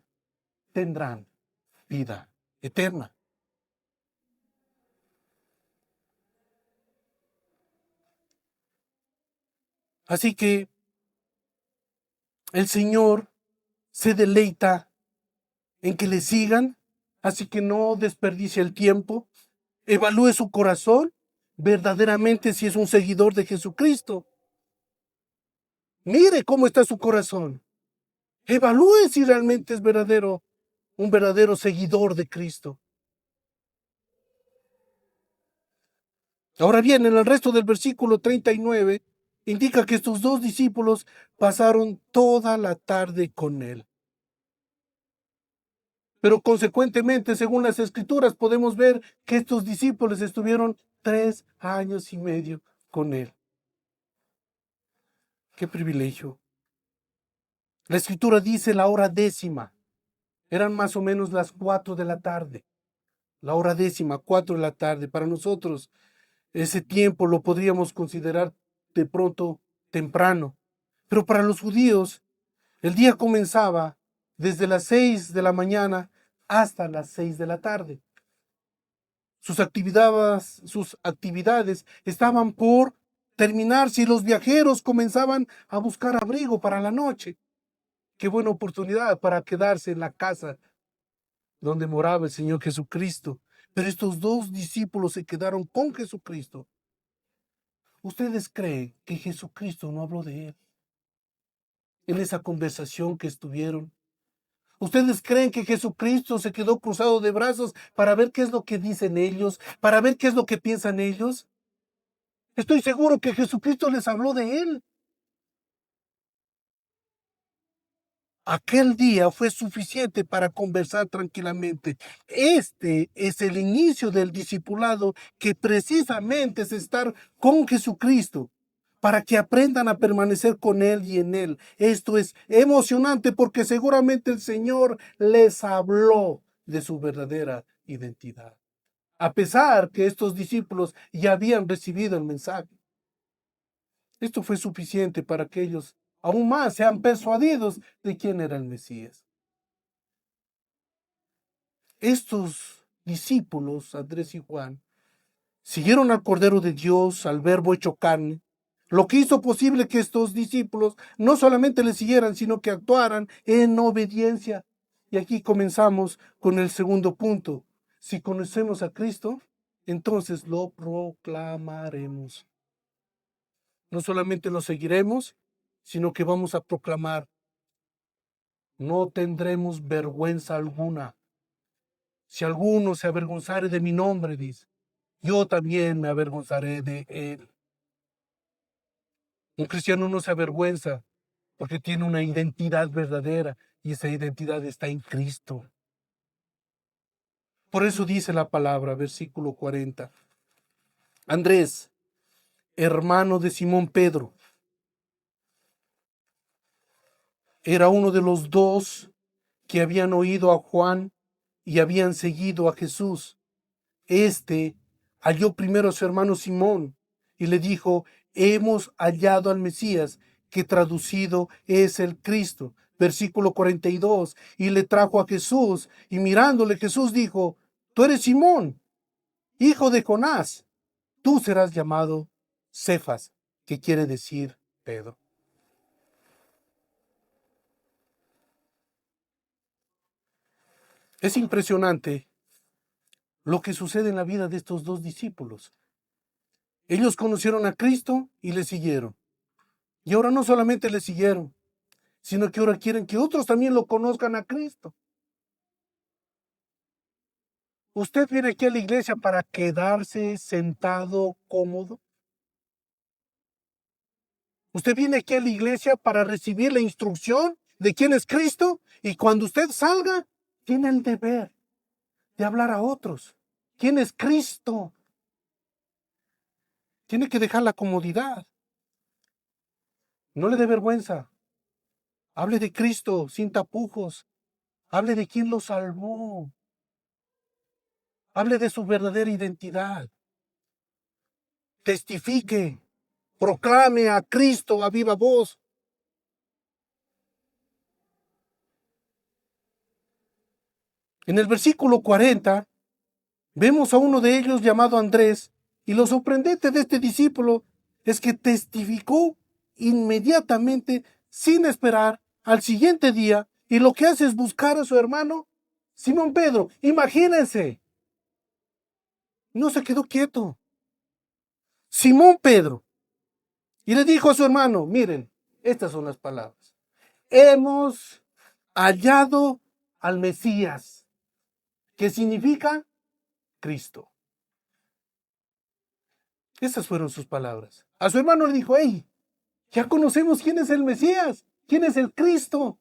tendrán vida eterna. Así que el Señor se deleita en que le sigan, así que no desperdicie el tiempo. Evalúe su corazón verdaderamente si es un seguidor de Jesucristo. Mire cómo está su corazón. Evalúe si realmente es un verdadero seguidor de Cristo. Ahora bien, en el resto del versículo 39, indica que estos dos discípulos pasaron toda la tarde con él. Pero consecuentemente, según las Escrituras, podemos ver que estos discípulos estuvieron 3 años y medio con él. ¡Qué privilegio! La Escritura dice la hora décima. Eran más o menos las 4 de la tarde. La hora décima, 4 de la tarde. Para nosotros, ese tiempo lo podríamos considerar de pronto temprano. Pero para los judíos, el día comenzaba desde las 6 de la mañana hasta las 6 de la tarde. Sus actividades estaban por terminarse y los viajeros comenzaban a buscar abrigo para la noche. Qué buena oportunidad para quedarse en la casa donde moraba el Señor Jesucristo. Pero estos dos discípulos se quedaron con Jesucristo. ¿Ustedes creen que Jesucristo no habló de él en esa conversación que estuvieron? ¿Ustedes creen que Jesucristo se quedó cruzado de brazos para ver qué es lo que dicen ellos, para ver qué es lo que piensan ellos? Estoy seguro que Jesucristo les habló de él. Aquel día fue suficiente para conversar tranquilamente. Este es el inicio del discipulado, que precisamente es estar con Jesucristo para que aprendan a permanecer con Él y en Él. Esto es emocionante porque seguramente el Señor les habló de su verdadera identidad, a pesar que estos discípulos ya habían recibido el mensaje. Esto fue suficiente para que ellos aún más sean persuadidos de quién era el Mesías. Estos discípulos, Andrés y Juan, siguieron al Cordero de Dios, al Verbo hecho carne, lo que hizo posible que estos discípulos no solamente le siguieran, sino que actuaran en obediencia. Y aquí comenzamos con el segundo punto. Si conocemos a Cristo, entonces lo proclamaremos. No solamente lo seguiremos, sino que vamos a proclamar. No tendremos vergüenza alguna. Si alguno se avergonzare de mi nombre, dice, yo también me avergonzaré de él. Un cristiano no se avergüenza porque tiene una identidad verdadera y esa identidad está en Cristo. Por eso dice la palabra, versículo 40. Andrés, hermano de Simón Pedro, era uno de los dos que habían oído a Juan y habían seguido a Jesús. Este halló primero a su hermano Simón y le dijo: hemos hallado al Mesías, que traducido es el Cristo. Versículo 42, y le trajo a Jesús, y mirándole Jesús dijo, tú eres Simón, hijo de Jonás, tú serás llamado Cefas, que quiere decir Pedro. Es impresionante lo que sucede en la vida de estos dos discípulos. Ellos conocieron a Cristo y le siguieron. Y ahora no solamente le siguieron, sino que ahora quieren que otros también lo conozcan a Cristo. ¿Usted viene aquí a la iglesia para quedarse sentado cómodo? ¿Usted viene aquí a la iglesia para recibir la instrucción de quién es Cristo? Y cuando usted salga, tiene el deber de hablar a otros. ¿Quién es Cristo? Tiene que dejar la comodidad. No le dé vergüenza. Hable de Cristo sin tapujos. Hable de quién lo salvó. Hable de su verdadera identidad. Testifique. Proclame a Cristo a viva voz. En el versículo 40, vemos a uno de ellos llamado Andrés, y lo sorprendente de este discípulo es que testificó inmediatamente, sin esperar, al siguiente día, y lo que hace es buscar a su hermano Simón Pedro. Imagínense, no se quedó quieto. Simón Pedro. Y le dijo a su hermano, miren, estas son las palabras. Hemos hallado al Mesías, que significa Cristo. Esas fueron sus palabras. A su hermano le dijo, hey, ya conocemos quién es el Mesías, quién es el Cristo.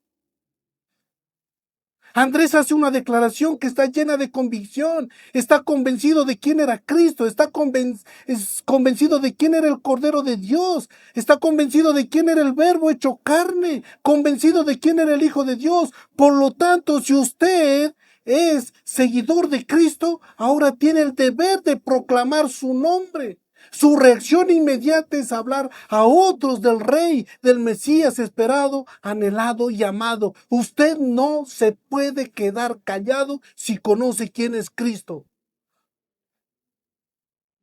Andrés hace una declaración que está llena de convicción, está convencido de quién era Cristo, está convencido de quién era el Cordero de Dios, está convencido de quién era el Verbo hecho carne, convencido de quién era el Hijo de Dios. Por lo tanto, si usted es seguidor de Cristo, ahora tiene el deber de proclamar su nombre. Su reacción inmediata es hablar a otros del Rey, del Mesías esperado, anhelado y amado. Usted no se puede quedar callado si conoce quién es Cristo.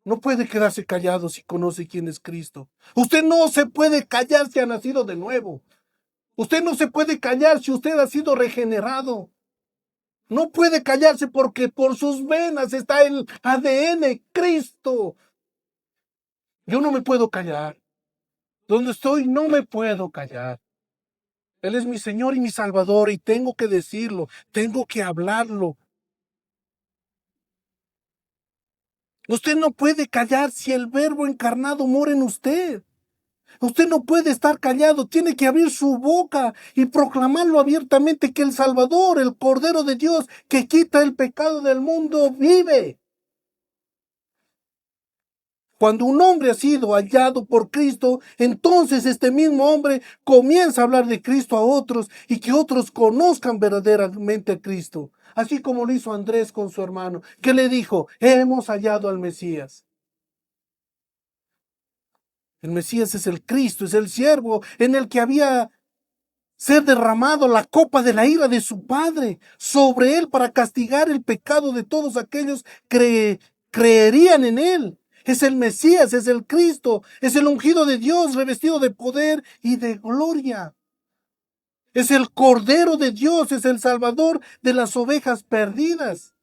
No puede quedarse callado si conoce quién es Cristo. Usted no se puede callar si ha nacido de nuevo. Usted no se puede callar si usted ha sido regenerado. No puede callarse porque por sus venas está el ADN Cristo. Yo no me puedo callar. Donde estoy no me puedo callar. Él es mi Señor y mi Salvador y tengo que decirlo, tengo que hablarlo. Usted no puede callar si el Verbo encarnado mora en usted. Usted no puede estar callado, tiene que abrir su boca y proclamarlo abiertamente que el Salvador, el Cordero de Dios, que quita el pecado del mundo, vive. Cuando un hombre ha sido hallado por Cristo, entonces este mismo hombre comienza a hablar de Cristo a otros y que otros conozcan verdaderamente a Cristo. Así como lo hizo Andrés con su hermano, que le dijo, hemos hallado al Mesías. El Mesías es el Cristo, es el siervo en el que había ser derramado la copa de la ira de su Padre sobre él para castigar el pecado de todos aquellos que creerían en él. Es el Mesías, es el Cristo, es el ungido de Dios revestido de poder y de gloria. Es el Cordero de Dios, es el Salvador de las ovejas perdidas.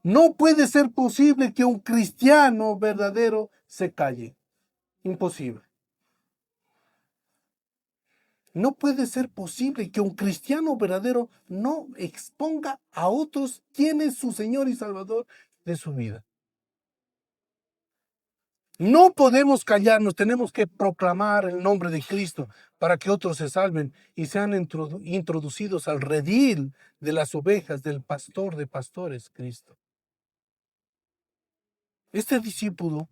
No puede ser posible que un cristiano verdadero se calle. Imposible. No puede ser posible que un cristiano verdadero no exponga a otros quién es su Señor y Salvador de su vida. No podemos callarnos, tenemos que proclamar el nombre de Cristo para que otros se salven y sean introducidos al redil de las ovejas del pastor de pastores, Cristo. Este discípulo,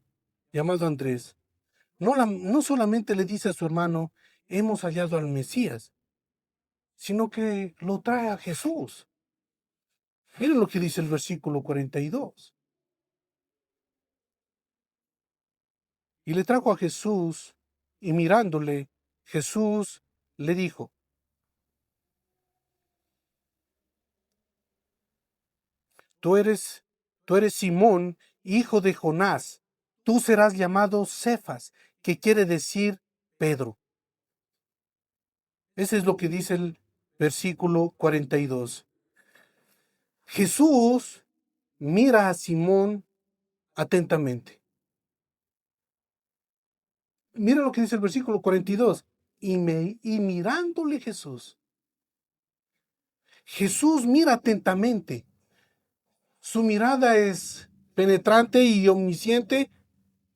llamado Andrés, no solamente le dice a su hermano, hemos hallado al Mesías, sino que lo trae a Jesús. Miren lo que dice el versículo 42. Y le trajo a Jesús, y mirándole, Jesús le dijo: Tú eres Simón, hijo de Jonás. Tú serás llamado Cefas, que quiere decir Pedro. Ese es lo que dice el versículo 42. Jesús mira a Simón atentamente. Mira lo que dice el versículo 42. Y mirándole Jesús mira atentamente. Su mirada es penetrante y omnisciente,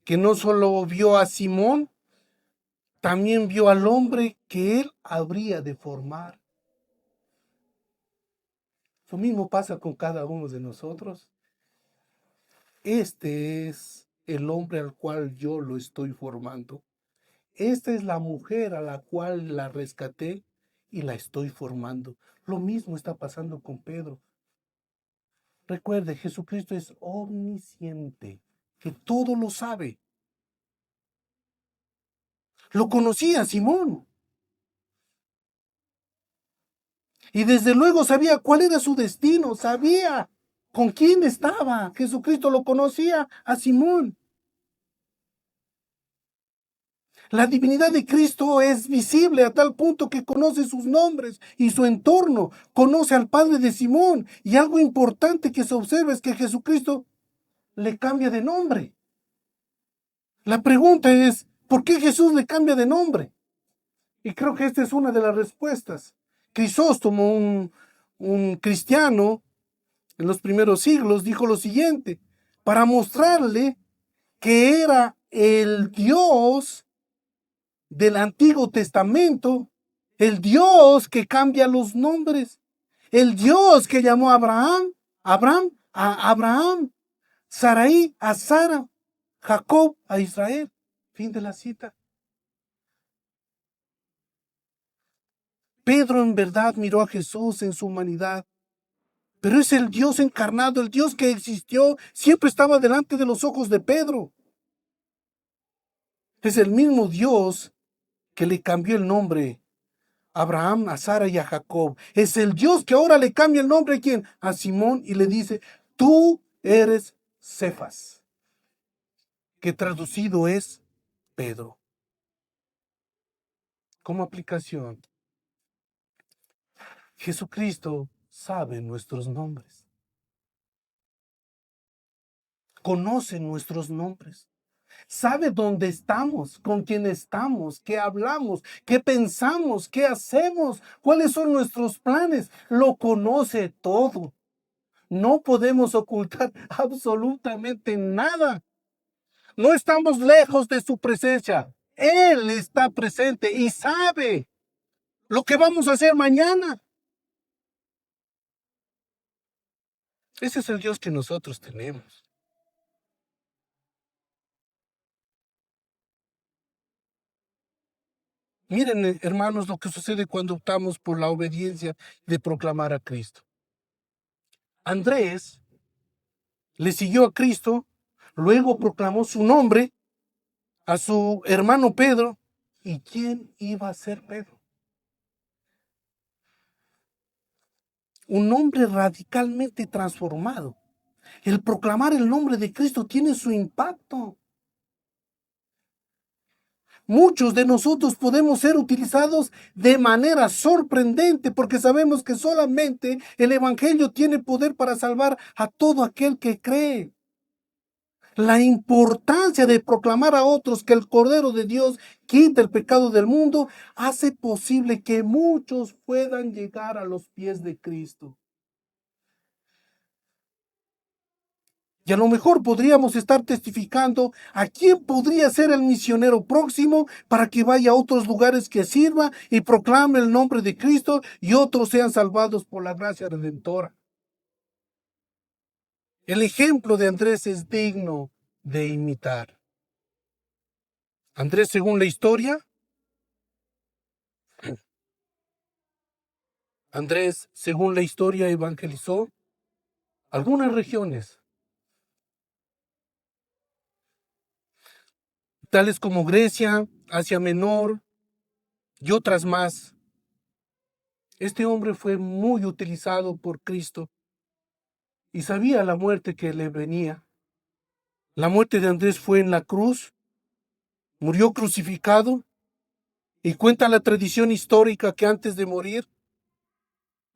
que no solo vio a Simón, también vio al hombre que él habría de formar. Lo mismo pasa con cada uno de nosotros. Este es el hombre al cual yo lo estoy formando. Esta es la mujer a la cual la rescaté y la estoy formando. Lo mismo está pasando con Pedro. Recuerde, Jesucristo es omnisciente, que todo lo sabe. Lo conocía Simón. Y desde luego sabía cuál era su destino, sabía con quién estaba. Jesucristo lo conocía a Simón. La divinidad de Cristo es visible a tal punto que conoce sus nombres y su entorno, conoce al padre de Simón. Y algo importante que se observa es que Jesucristo le cambia de nombre. La pregunta es, ¿por qué Jesús le cambia de nombre? Y creo que esta es una de las respuestas. Crisóstomo, un cristiano en los primeros siglos, dijo lo siguiente: para mostrarle que era el Dios del Antiguo Testamento, el Dios que cambia los nombres, el Dios que llamó a Abraham a Abraham, Sarai a Sara, Jacob a Israel. Fin de la cita. Pedro en verdad miró a Jesús en su humanidad, pero es el Dios encarnado, el Dios que existió, siempre estaba delante de los ojos de Pedro. Es el mismo Dios que le cambió el nombre a Abraham, a Sara y a Jacob. Es el Dios que ahora le cambia el nombre ¿a quién? A Simón, y le dice: tú eres Cefas, que traducido es Pedro. Como aplicación, Jesucristo sabe nuestros nombres, conoce nuestros nombres. Sabe dónde estamos, con quién estamos, qué hablamos, qué pensamos, qué hacemos, cuáles son nuestros planes. Lo conoce todo. No podemos ocultar absolutamente nada. No estamos lejos de su presencia. Él está presente y sabe lo que vamos a hacer mañana. Ese es el Dios que nosotros tenemos. Miren, hermanos, lo que sucede cuando optamos por la obediencia de proclamar a Cristo. Andrés le siguió a Cristo, luego proclamó su nombre a su hermano Pedro. ¿Y quién iba a ser Pedro? Un hombre radicalmente transformado. El proclamar el nombre de Cristo tiene su impacto. Muchos de nosotros podemos ser utilizados de manera sorprendente porque sabemos que solamente el Evangelio tiene poder para salvar a todo aquel que cree. La importancia de proclamar a otros que el Cordero de Dios quita el pecado del mundo hace posible que muchos puedan llegar a los pies de Cristo. Y a lo mejor podríamos estar testificando a quién podría ser el misionero próximo para que vaya a otros lugares que sirva y proclame el nombre de Cristo y otros sean salvados por la gracia redentora. El ejemplo de Andrés es digno de imitar. Andrés, según la historia, evangelizó algunas regiones, tales como Grecia, Asia Menor, y otras más. Este hombre fue muy utilizado por Cristo y sabía la muerte que le venía. La muerte de Andrés fue en la cruz, murió crucificado, y cuenta la tradición histórica que antes de morir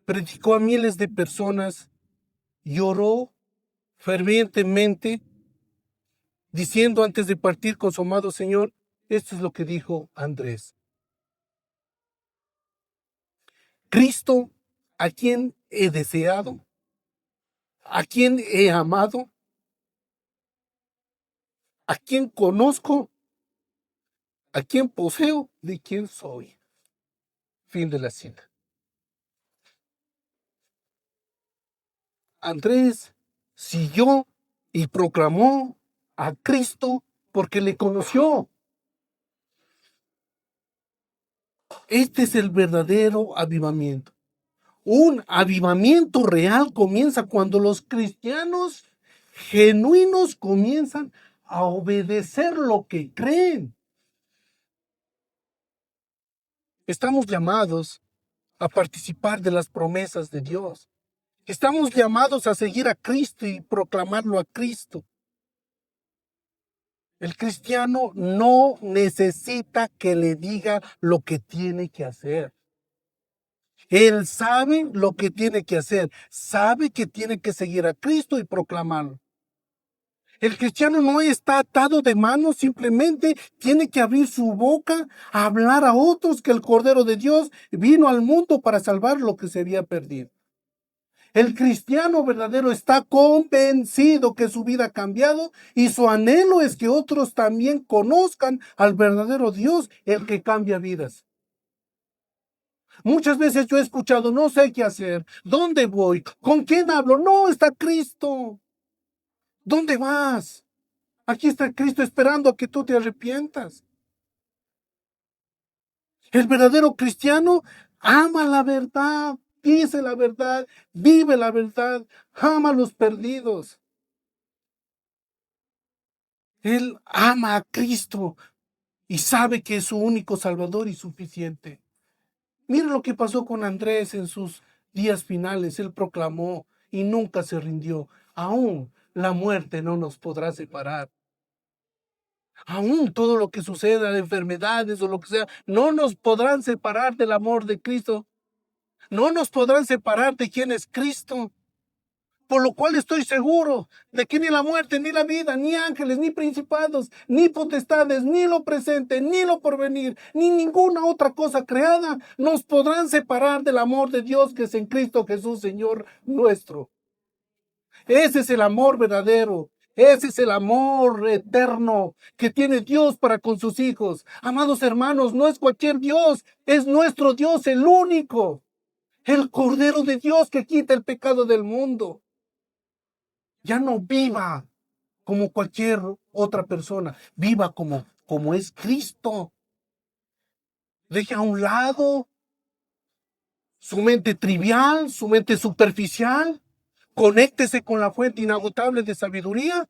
predicó a miles de personas y oró fervientemente, diciendo antes de partir con su amado Señor, esto es lo que dijo Andrés: Cristo, a quien he deseado, a quien he amado, a quien conozco, a quien poseo, de quien soy. Fin de la cita. Andrés siguió y proclamó a Cristo porque le conoció. Este es el verdadero avivamiento. Un avivamiento real comienza cuando los cristianos genuinos comienzan a obedecer lo que creen. Estamos llamados a participar de las promesas de Dios. Estamos llamados a seguir a Cristo y proclamarlo a Cristo. El cristiano no necesita que le diga lo que tiene que hacer. Él sabe lo que tiene que hacer, sabe que tiene que seguir a Cristo y proclamarlo. El cristiano no está atado de manos, simplemente tiene que abrir su boca a hablar a otros que el Cordero de Dios vino al mundo para salvar lo que se había perdido. El cristiano verdadero está convencido que su vida ha cambiado y su anhelo es que otros también conozcan al verdadero Dios, el que cambia vidas. Muchas veces yo he escuchado, no sé qué hacer, ¿dónde voy? ¿Con quién hablo? No, está Cristo. ¿Dónde vas? Aquí está Cristo esperando a que tú te arrepientas. El verdadero cristiano ama la verdad, dice la verdad, vive la verdad, ama a los perdidos. Él ama a Cristo y sabe que es su único Salvador y suficiente. Mira lo que pasó con Andrés en sus días finales. Él proclamó y nunca se rindió. Aún la muerte no nos podrá separar. Aún todo lo que suceda, enfermedades o lo que sea, no nos podrán separar del amor de Cristo. No nos podrán separar de quién es Cristo. Por lo cual estoy seguro de que ni la muerte, ni la vida, ni ángeles, ni principados, ni potestades, ni lo presente, ni lo porvenir, ni ninguna otra cosa creada nos podrán separar del amor de Dios que es en Cristo Jesús, Señor nuestro. Ese es el amor verdadero. Ese es el amor eterno que tiene Dios para con sus hijos. Amados hermanos, no es cualquier Dios, es nuestro Dios, el único. El Cordero de Dios que quita el pecado del mundo. Ya no viva como cualquier otra persona, viva como es Cristo. Deje a un lado su mente trivial, su mente superficial, conéctese con la fuente inagotable de sabiduría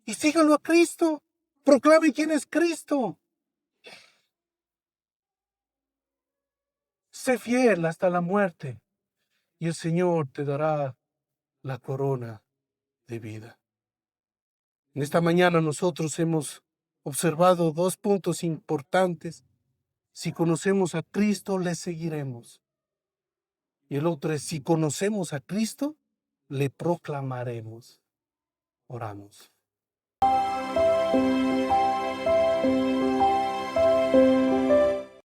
y sígalo a Cristo. Proclame quién es Cristo. Sé fiel hasta la muerte y el Señor te dará la corona de vida. En esta mañana nosotros hemos observado dos puntos importantes. Si conocemos a Cristo, le seguiremos. Y el otro es, si conocemos a Cristo, le proclamaremos. Oramos.